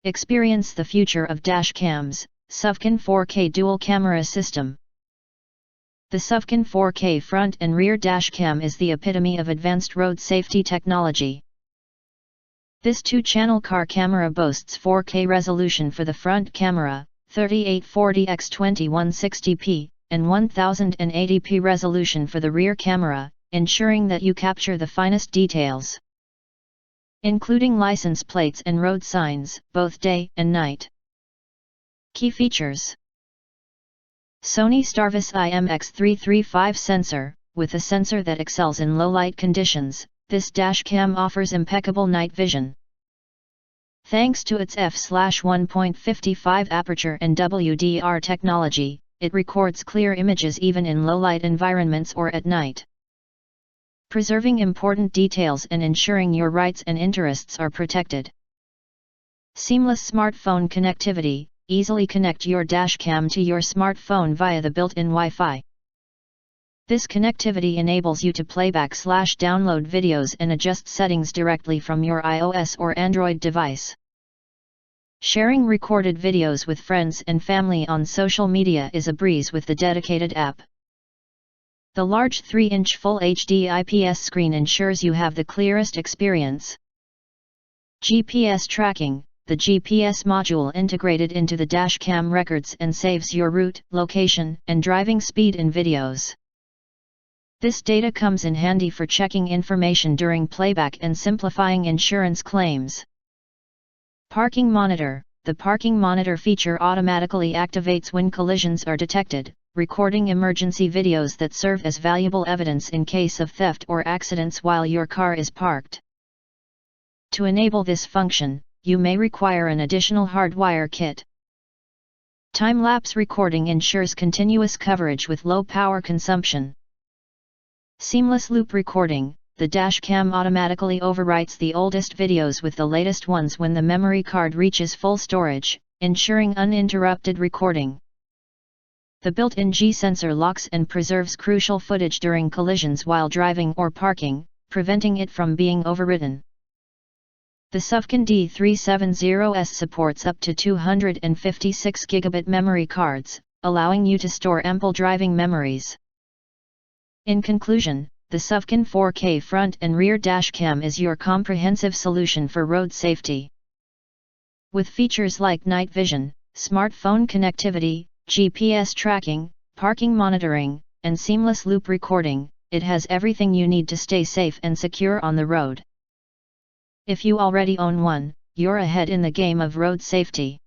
Experience the future of dash cams, SUVCON 4K dual camera system. The SUVCON 4K front and rear dash cam is the epitome of advanced road safety technology. This 2-channel car camera boasts 4K resolution for the front camera, 3840x2160p, and 1080p resolution for the rear camera, ensuring that you capture the finest details, including license plates and road signs, both day and night. Key features: SONY StarVis IMX335 sensor. With a sensor that excels in low light conditions, this dash cam offers impeccable night vision. Thanks to its f/1.55 aperture and WDR technology, it records clear images even in low-light environments or at night, preserving important details and ensuring your rights and interests are protected. Seamless smartphone connectivity. Easily connect your dash cam to your smartphone via the built-in Wi-Fi. This connectivity enables you to playback/download videos and adjust settings directly from your iOS or Android device. Sharing recorded videos with friends and family on social media is a breeze with the dedicated app. The large 3-inch Full HD IPS screen ensures you have the clearest experience. GPS tracking. The GPS module integrated into the dashcam records and saves your route, location, and driving speed in videos. This data comes in handy for checking information during playback and simplifying insurance claims. Parking monitor. The parking monitor feature automatically activates when collisions are detected, recording emergency videos that serve as valuable evidence in case of theft or accidents while your car is parked. To enable this function, you may require an additional hardwire kit. Time-lapse recording ensures continuous coverage with low power consumption. Seamless loop recording. The dashcam automatically overwrites the oldest videos with the latest ones when the memory card reaches full storage, ensuring uninterrupted recording. The built-in G-sensor locks and preserves crucial footage during collisions while driving or parking, preventing it from being overwritten. The SUVCON D370S supports up to 256 GB memory cards, allowing you to store ample driving memories. In conclusion, the SUVCON 4K front and rear dashcam is your comprehensive solution for road safety. With features like night vision, smartphone connectivity, GPS tracking, parking monitoring, and seamless loop recording, it has everything you need to stay safe and secure on the road. If you already own one, you're ahead in the game of road safety.